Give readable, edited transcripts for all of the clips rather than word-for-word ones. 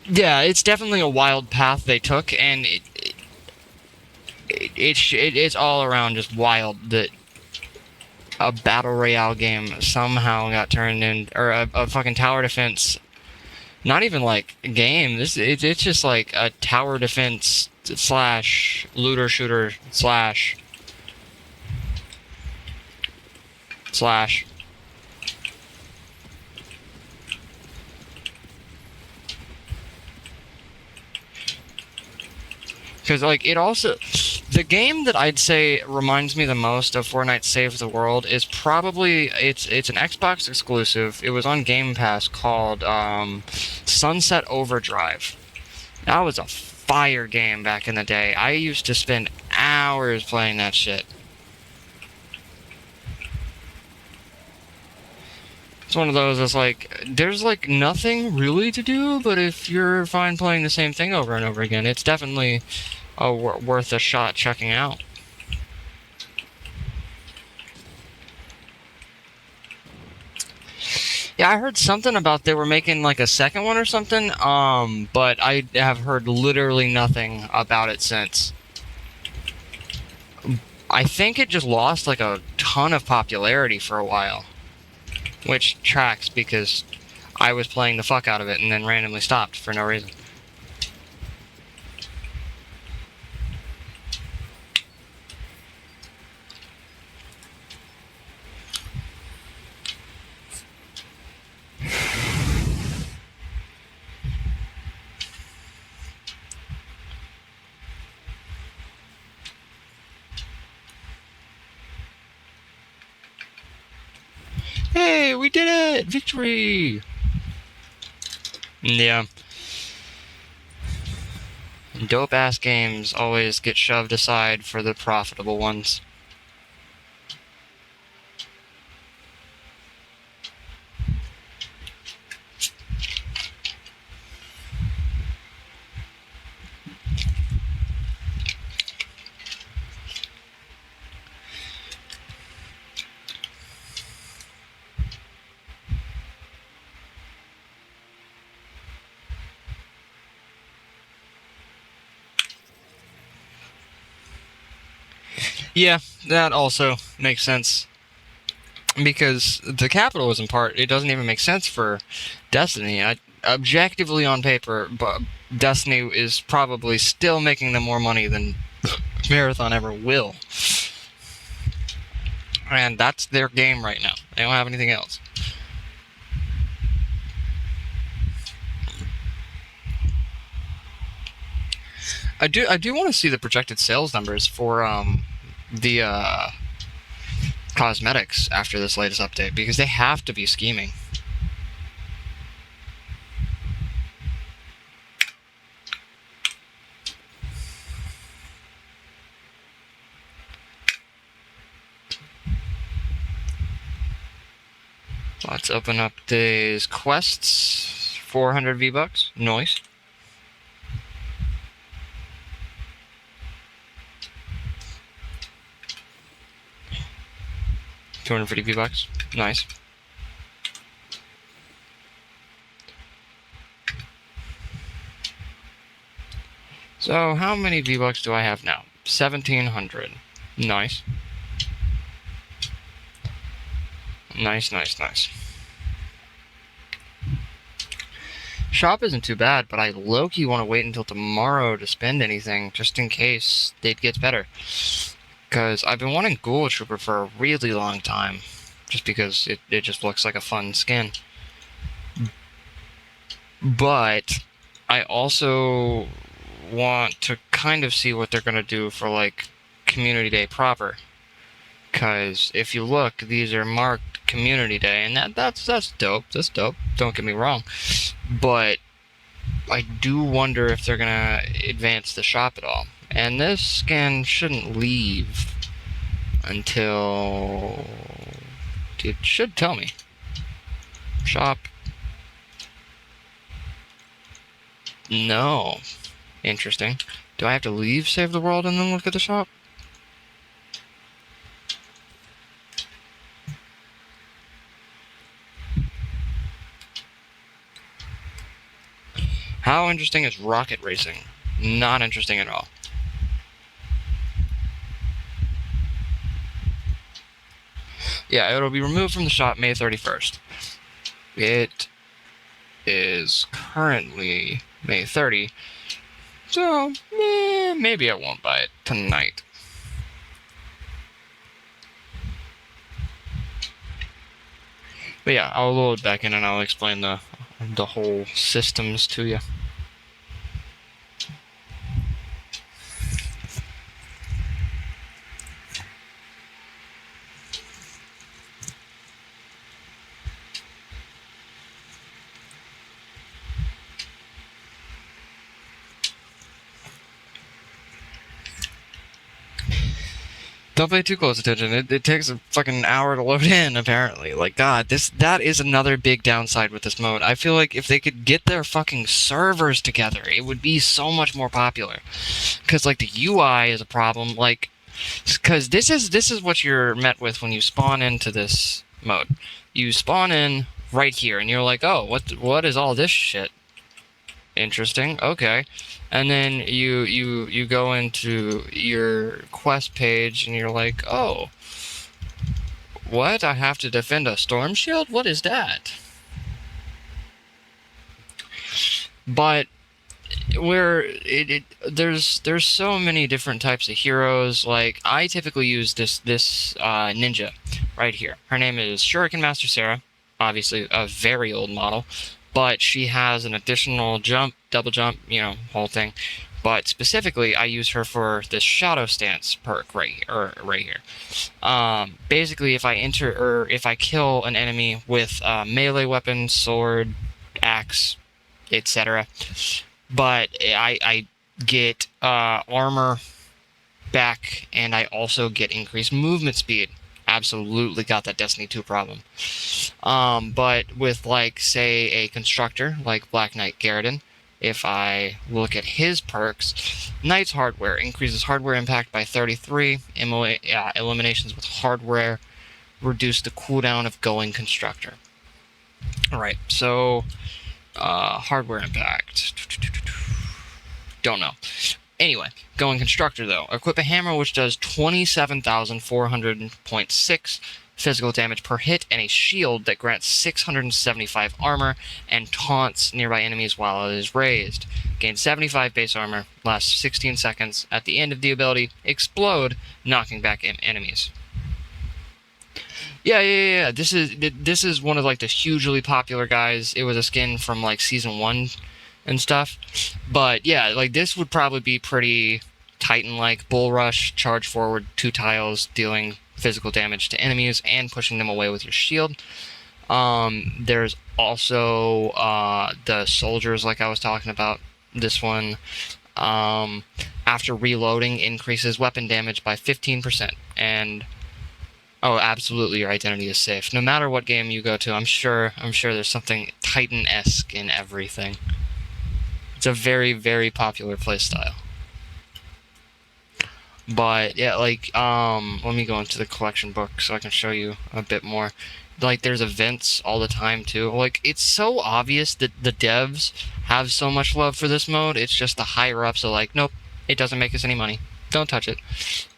Yeah, it's definitely a wild path they took, and it's all around just wild that a battle royale game somehow got turned in, or a fucking tower defense. Not even like a game. It's just like a tower defense slash looter shooter slash. Because like it also, the game that I'd say reminds me the most of Fortnite Save the World is probably it's an Xbox exclusive. It was on Game Pass called Sunset Overdrive. That was a fire game back in the day. I used to spend hours playing that shit. It's one of those that's like, there's like nothing really to do, but if you're fine playing the same thing over and over again, it's definitely worth a shot checking out. Yeah, I heard something about they were making like a second one or something, but I have heard literally nothing about it since. I think it just lost like a ton of popularity for a while, which tracks because I was playing the fuck out of it and then randomly stopped for no reason. Hey, we did it! Victory! Yeah. Dope ass games always get shoved aside for the profitable ones. Yeah, that also makes sense. Because the capitalism part, it doesn't even make sense for Destiny. Objectively on paper, but Destiny is probably still making them more money than Marathon ever will. And that's their game right now. They don't have anything else. I do want to see the projected sales numbers for the cosmetics after this latest update, because they have to be scheming. Let's open up these quests. 400 V-Bucks. Nice. 250 V-Bucks. Nice. So, how many V-Bucks do I have now? 1,700. Nice. Nice. Shop isn't too bad, but I low-key want to wait until tomorrow to spend anything, just in case it gets better. Because I've been wanting Ghoul Trooper for a really long time, just because it just looks like a fun skin. But I also want to kind of see what they're going to do for, like, Community Day proper. Because if you look, these are marked Community Day, and that's dope. That's dope. Don't get me wrong. But I do wonder if they're going to advance the shop at all. And this skin shouldn't leave until... It should tell me. Shop. No. Interesting. Do I have to leave Save the World and then look at the shop? How interesting is rocket racing? Not interesting at all. Yeah, it'll be removed from the shop May 31st. It is currently May 30, so maybe I won't buy it tonight. But yeah, I'll load back in and I'll explain the whole systems to you. Don't pay too close attention. It takes a fucking hour to load in, apparently. Like, God, that is another big downside with this mode. I feel like if they could get their fucking servers together, it would be so much more popular. Because, like, the UI is a problem. Like, because this is what you're met with when you spawn into this mode. You spawn in right here, and you're like, oh, what is all this shit? Interesting. Okay. And then you go into your quest page and you're like, oh, what? I have to defend a storm shield? What is that? But there's so many different types of heroes. Like, I typically use this ninja right here. Her name is Shuriken Master Sarah. Obviously a very old model, but she has an additional jump, double jump, whole thing. But specifically, I use her for this Shadow Stance perk right here. Basically, if I kill an enemy with melee weapon, sword, axe, etc., but I get armor back, and I also get increased movement speed. Absolutely got that Destiny 2 problem. But with, like, say, a constructor like Black Knight Garridan, if I look at his perks, Knight's Hardware increases hardware impact by 33, eliminations with hardware reduce the cooldown of going constructor. Alright, so hardware impact. Don't know. Anyway, going constructor though. Equip a hammer which does 27,400.6 physical damage per hit, and a shield that grants 675 armor and taunts nearby enemies while it is raised. Gain 75 base armor, lasts 16 seconds. At the end of the ability, explode, knocking back enemies. Yeah. This is one of, like, the hugely popular guys. It was a skin from, like, season 1 and stuff. But yeah, like, this would probably be pretty Titan-like. Bull Rush, charge forward 2 tiles, dealing physical damage to enemies and pushing them away with your shield. There's also the soldiers, like I was talking about. This one, after reloading, increases weapon damage by 15%. And oh, absolutely, your identity is safe. No matter what game you go to, I'm sure there's something Titan-esque in everything. It's a very, very popular playstyle. But yeah, like, let me go into the collection book so I can show you a bit more. Like, there's events all the time too. Like, it's so obvious that the devs have so much love for this mode. It's just the higher ups are like, nope, it doesn't make us any money. Don't touch it.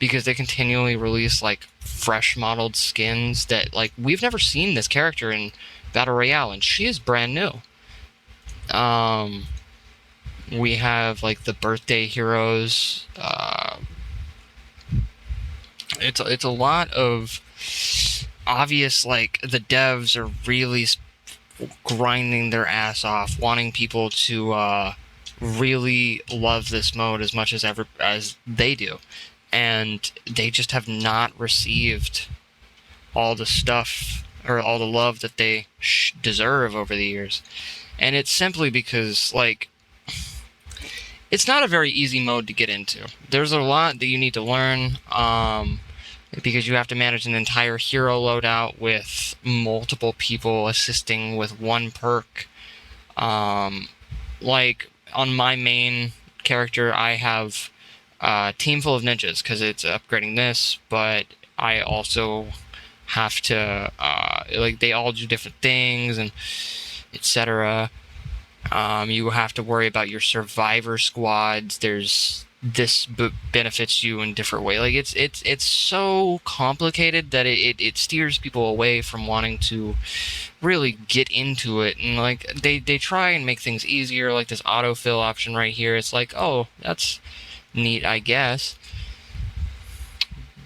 Because they continually release, like, fresh modeled skins that, like, we've never seen this character in Battle Royale, and she is brand new. We have, like, the birthday heroes. It's a lot of obvious, like, the devs are really grinding their ass off, wanting people to really love this mode as much as they do, and they just have not received all the stuff or all the love that they deserve over the years. And it's simply because, like, it's not a very easy mode to get into. There's a lot that you need to learn, because you have to manage an entire hero loadout with multiple people assisting with one perk. Like, on my main character, I have a team full of ninjas, because it's upgrading this, but I also have to, like, they all do different things, and etc. You have to worry about your survivor squads. There's this benefits you in different way. Like it's so complicated that it steers people away from wanting to really get into it. And like they try and make things easier, like this autofill option right here. It's like, oh, that's neat, I guess.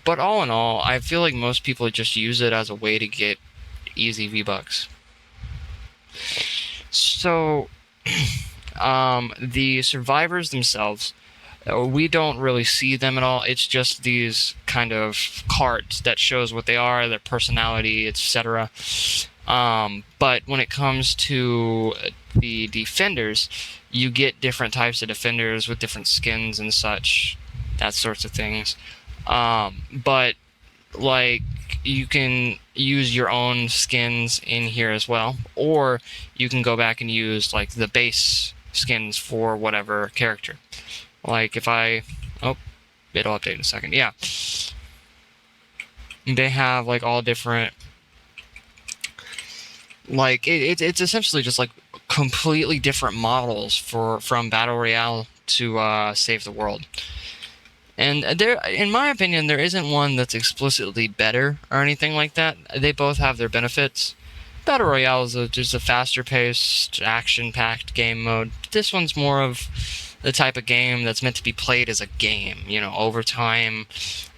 But all in all, I feel like most people just use it as a way to get easy V-Bucks. So the survivors themselves, we don't really see them at all. It's just these kind of cards that shows what they are, their personality, etc. But when it comes to the defenders, you get different types of defenders with different skins and such, that sorts of things. But like you can use your own skins in here as well, or you can go back and use like the base skins for whatever character. Like if I, oh, it'll update in a second. Yeah, they have like all different. Like it's essentially just like completely different models from Battle Royale to Save the World. And there, in my opinion, there isn't one that's explicitly better or anything like that. They both have their benefits. Battle Royale is just a faster-paced, action-packed game mode. This one's more of the type of game that's meant to be played as a game, you know, over time.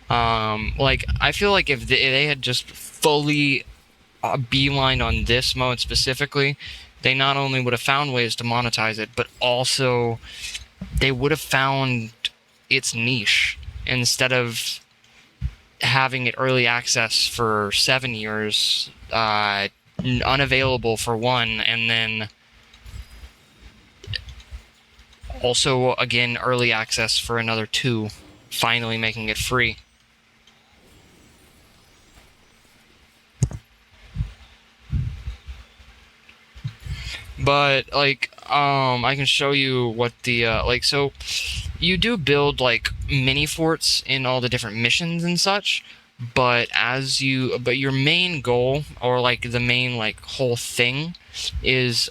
Like, I feel like if they had just fully beelined on this mode specifically, they not only would have found ways to monetize it, but also they would have found its niche instead of having it early access for 7 years, unavailable for one, and then also again early access for another 2, finally making it free. But like I can show you what the like, so you do build like mini forts in all the different missions and such, but your main goal, or like the main like whole thing, is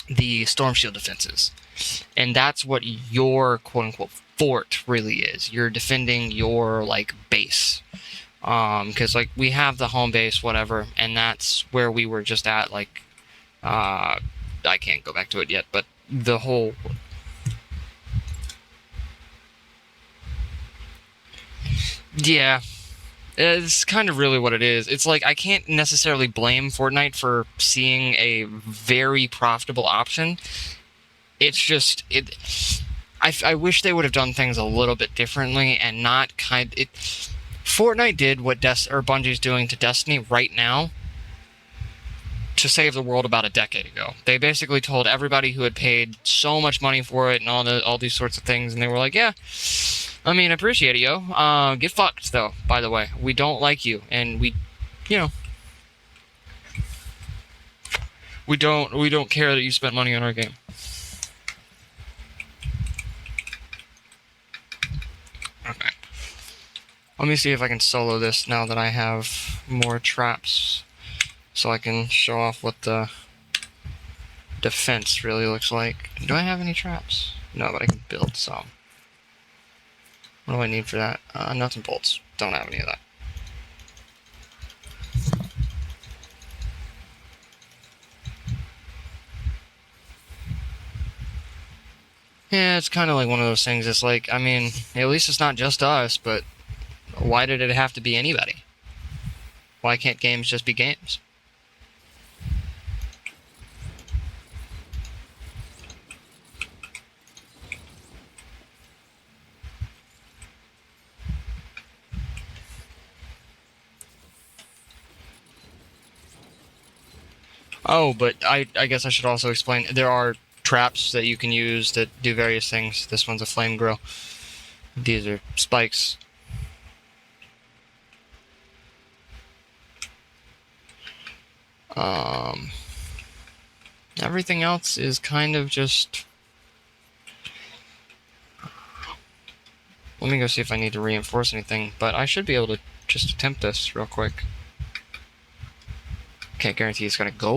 the storm shield defenses. And that's what your quote unquote fort really is. You're defending your like base. Because like we have the home base, whatever, and that's where we were just at, like I can't go back to it yet, but the whole... Yeah, it's kind of really what it is. It's like I can't necessarily blame Fortnite for seeing a very profitable option. It's just I wish they would have done things a little bit differently and not Fortnite did what Bungie's doing to Destiny right now to Save the World about a decade ago. They basically told everybody who had paid so much money for it and all these sorts of things, and they were like, yeah, I mean, appreciate it, yo. Get fucked, though, by the way. We don't like you, and we don't care that you spent money on our game. Okay. Let me see if I can solo this now that I have more traps, so I can show off what the defense really looks like. Do I have any traps? No, but I can build some. What do I need for that? Nuts and bolts. Don't have any of that. Yeah, it's kind of like one of those things. It's like, I mean, at least it's not just us, but why did it have to be anybody? Why can't games just be games? Oh, but I guess I should also explain. There are traps that you can use that do various things. This one's a flame grill. These are spikes. Everything else is kind of just... Let me go see if I need to reinforce anything, but I should be able to just attempt this real quick. Can't guarantee it's gonna go